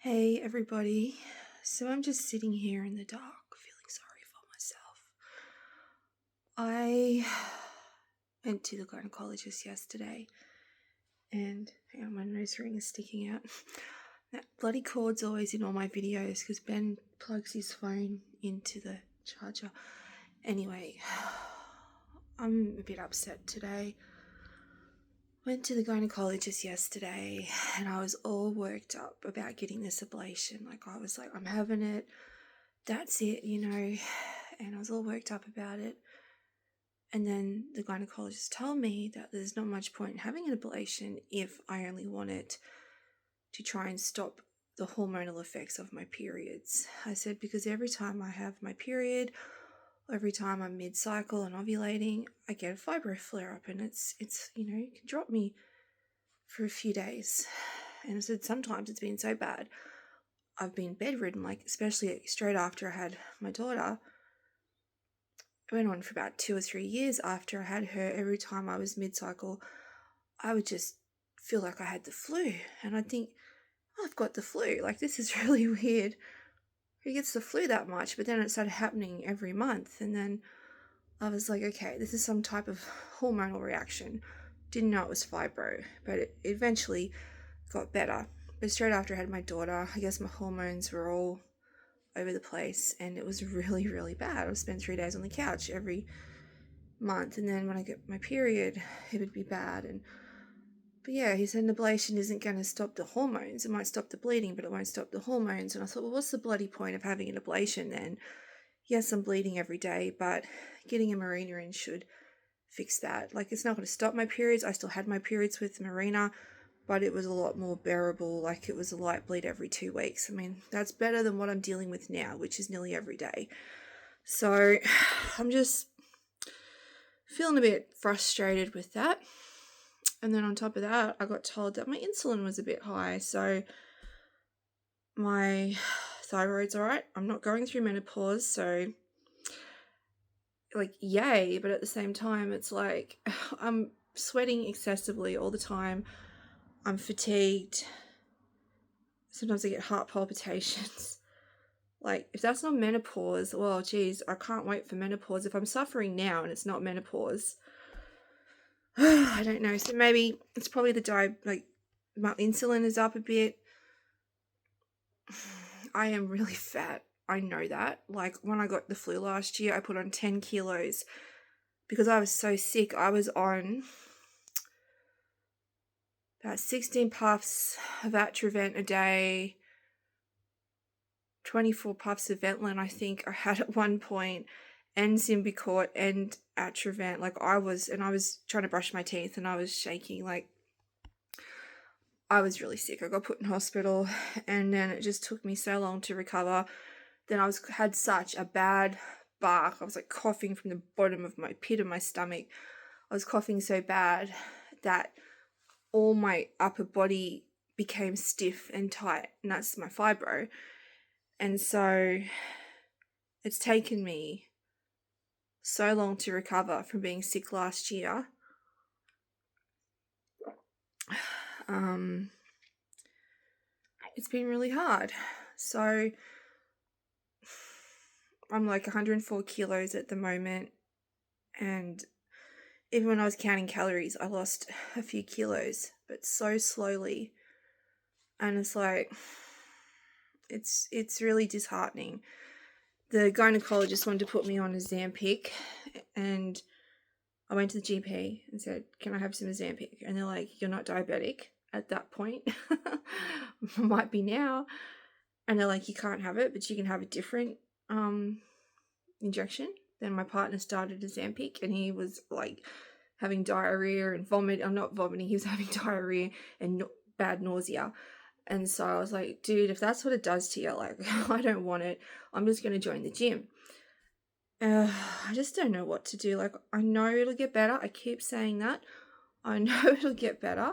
Hey everybody. So I'm just sitting here in the dark feeling sorry for myself. I went to the gynecologist yesterday and hang on, my nose ring is sticking out. That bloody cord's always in all my videos because Ben plugs his phone into the charger. Anyway, I'm a bit upset today. Went to the gynecologist yesterday and I was all worked up about getting this ablation. I was like, I'm having it. That's it, and I was all worked up about it. And then the gynecologist told me that there's not much point in having an ablation if I only want it to try and stop the hormonal effects of my periods. I said, because every time I have my period, every time I'm mid-cycle and ovulating, I get a fibro flare-up, and it's it can drop me for a few days. And I said, sometimes it's been so bad, I've been bedridden, especially straight after I had my daughter. It went on for about 2 or 3 years after I had her. Every time I was mid-cycle, I would just feel like I had the flu. And I'd think, oh, I've got the flu. This is really weird. Who gets the flu that much? But then it started happening every month. And then I was like, okay, this is some type of hormonal reaction. Didn't know it was fibro, but it eventually got better. But straight after I had my daughter, I guess my hormones were all over the place and it was really, really bad. I would spend 3 days on the couch every month, and then when I get my period, it would be bad. But yeah, he said an ablation isn't going to stop the hormones. It might stop the bleeding, but it won't stop the hormones. And I thought, well, what's the bloody point of having an ablation then? Yes, I'm bleeding every day, but getting a Mirena in should fix that. It's not going to stop my periods. I still had my periods with Mirena, but it was a lot more bearable. It was a light bleed every 2 weeks. I mean, that's better than what I'm dealing with now, which is nearly every day. So I'm just feeling a bit frustrated with that. And then on top of that, I got told that my insulin was a bit high. So my thyroid's all right. I'm not going through menopause. So yay. But at the same time, it's I'm sweating excessively all the time. I'm fatigued. Sometimes I get heart palpitations. If that's not menopause, well, geez, I can't wait for menopause. If I'm suffering now and it's not menopause, I don't know. So maybe it's probably my insulin is up a bit. I am really fat. I know that. When I got the flu last year, I put on 10 kilos because I was so sick. I was on about 16 puffs of Atrovent a day, 24 puffs of Ventolin, I think I had at one point, and Symbicort and Atrovent. I was trying to brush my teeth and I was shaking. I was really sick. I got put in hospital and then it just took me so long to recover. Then I had such a bad bark. I was coughing from the bottom of my pit of my stomach. I was coughing so bad that all my upper body became stiff and tight, and that's my fibro. And so it's taken me so long to recover from being sick last year. It's been really hard. So I'm 104 kilos at the moment, and even when I was counting calories, I lost a few kilos, but so slowly. And it's really disheartening. The gynecologist wanted to put me on a Ozempic, and I went to the GP and said, can I have some Ozempic? And they're like, you're not diabetic at that point. Might be now. And they're like, you can't have it, but you can have a different injection. Then my partner started Ozempic, and he was having diarrhea and vomit. I'm not vomiting. He was having diarrhea and bad nausea. And so I was like, dude, if that's what it does to you, I don't want it. I'm just going to join the gym. I just don't know what to do. I know it'll get better. I keep saying that. I know it'll get better.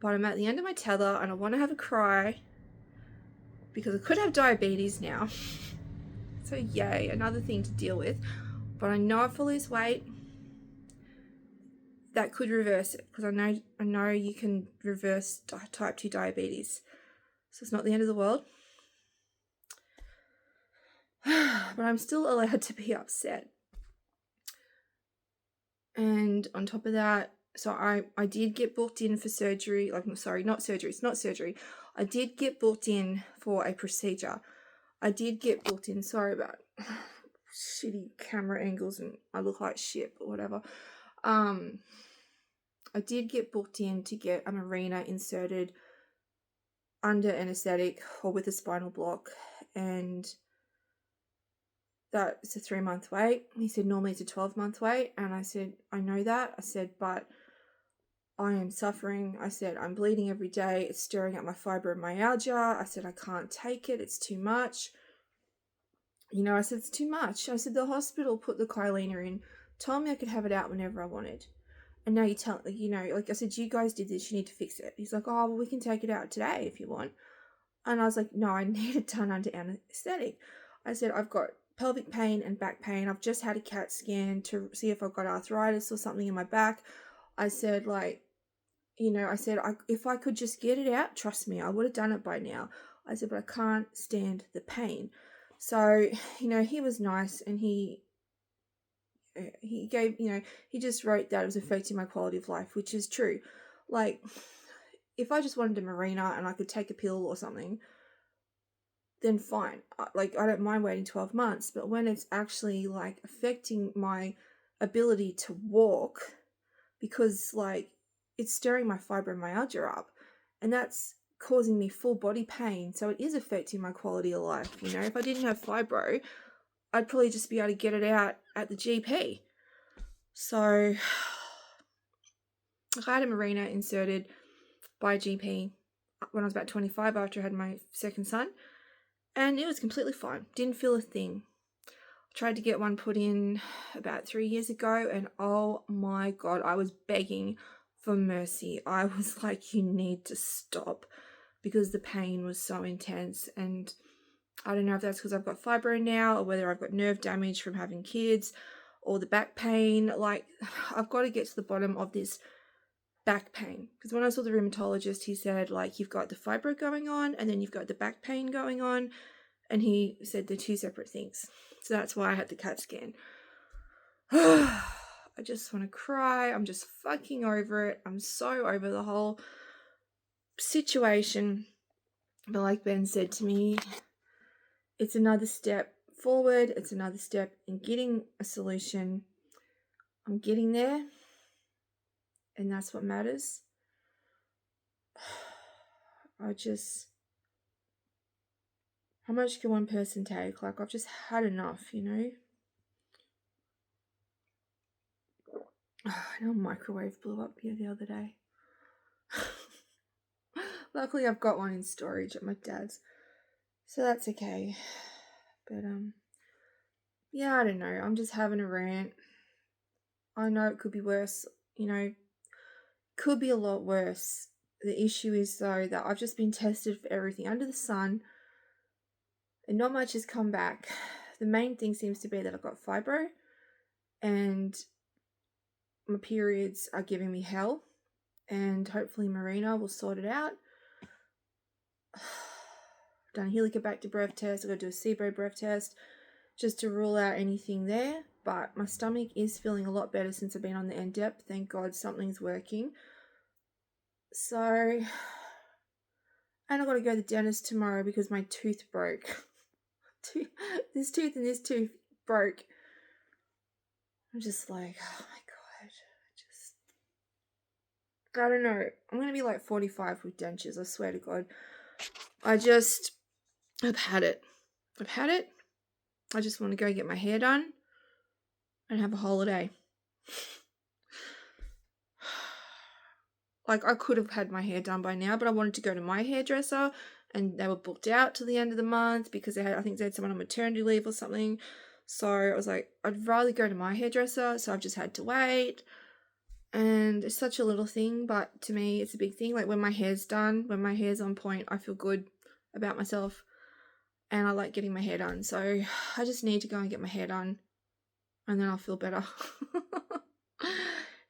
But I'm at the end of my tether and I want to have a cry because I could have diabetes now. So yay, another thing to deal with. But I know if I lose weight, that could reverse it, because I know you can reverse type 2 diabetes. So it's not the end of the world. But I'm still allowed to be upset. And on top of that, so I did get booked in for surgery. Like, sorry, not surgery. It's not surgery. I did get booked in for a procedure. I did get booked in. Sorry about shitty camera angles and I look like shit, but whatever. I did get booked in to get a Mirena inserted under anesthetic or with a spinal block, and that it's a 3-month wait. He said normally it's a 12-month wait, and I said I know that. I said, but I am suffering. I said I'm bleeding every day. It's stirring up my fibromyalgia. I said I can't take it. It's too much. I said it's too much. I said the hospital put the Kyleena in, told me I could have it out whenever I wanted. And now you tell, like I said, you guys did this, you need to fix it. He's like, oh, well, we can take it out today if you want. And I was like, no, I need it done under anesthetic. I said, I've got pelvic pain and back pain. I've just had a CAT scan to see if I've got arthritis or something in my back. I said, if I could just get it out, trust me, I would have done it by now. I said, but I can't stand the pain. So, he was nice, and he gave, he just wrote that it was affecting my quality of life, which is true. Like, if I just wanted a Mirena and I could take a pill or something, then fine. I don't mind waiting 12 months, but when it's actually, like, affecting my ability to walk, because, like, it's stirring my fibromyalgia up, and that's causing me full body pain, so it is affecting my quality of life. If I didn't have fibro, I'd probably just be able to get it out at the GP. So I had a Mirena inserted by a GP when I was about 25 after I had my second son, and it was completely fine. Didn't feel a thing. I tried to get one put in about 3 years ago, and oh my God, I was begging for mercy. I was like, you need to stop, because the pain was so intense. And I don't know if that's because I've got fibro now, or whether I've got nerve damage from having kids, or the back pain. Like, I've got to get to the bottom of this back pain, because when I saw the rheumatologist, he said, like, you've got the fibro going on and then you've got the back pain going on, and he said they're two separate things. So that's why I had the CAT scan. I just want to cry. I'm just fucking over it. I'm so over the whole situation. But like Ben said to me, it's another step forward. It's another step in getting a solution. I'm getting there, and that's what matters. How much can one person take? Like, I've just had enough, I know a microwave blew up here the other day. Luckily, I've got one in storage at my dad's, so that's okay. But, yeah, I don't know. I'm just having a rant. I know it could be worse, could be a lot worse. The issue is, though, that I've just been tested for everything under the sun, and not much has come back. The main thing seems to be that I've got fibro, and my periods are giving me hell, and hopefully Mirena will sort it out. I've done a Helicobacter breath test. I've got to do a SIBO breath test just to rule out anything there. But my stomach is feeling a lot better since I've been on the NDEP. Thank God something's working. So, and I've got to go to the dentist tomorrow because my tooth broke. This tooth and this tooth broke. I'm just like, oh my God. I don't know. I'm going to be like 45 with dentures, I swear to God. I've had it. I just want to go get my hair done and have a holiday. Like, I could have had my hair done by now, but I wanted to go to my hairdresser, and they were booked out to the end of the month because I think they had someone on maternity leave or something. So I was like, I'd rather go to my hairdresser, so I've just had to wait. And it's such a little thing, but to me, it's a big thing. Like, when my hair's done, when my hair's on point, I feel good about myself, and I like getting my hair done. So I just need to go and get my hair done, and then I'll feel better.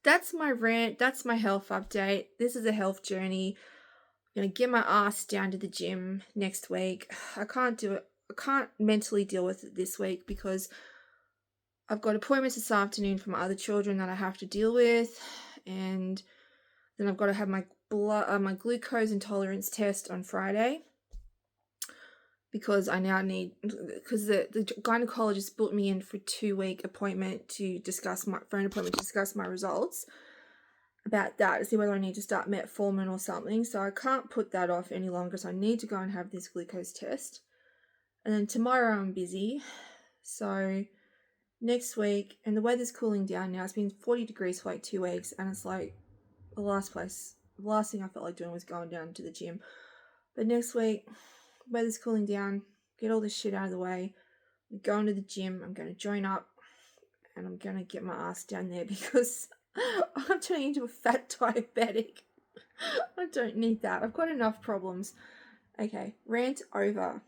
That's my rant. That's my health update. This is a health journey. I'm going to get my ass down to the gym next week. I can't do it. I can't mentally deal with it this week because I've got appointments this afternoon for my other children that I have to deal with, and then I've got to have my my glucose intolerance test on Friday because I now need, because the gynecologist booked me in for a 2-week appointment to discuss my phone appointment to discuss my results about that, to see whether I need to start metformin or something. So I can't put that off any longer, so I need to go and have this glucose test. And then tomorrow I'm busy, so next week, and the weather's cooling down now. It's been 40 degrees for like 2 weeks, and it's like the last thing I felt like doing was going down to the gym. But next week, weather's cooling down, get all this shit out of the way, I'm going to the gym, I'm going to join up, and I'm going to get my ass down there because I'm turning into a fat diabetic. I don't need that. I've got enough problems. Okay, rant over.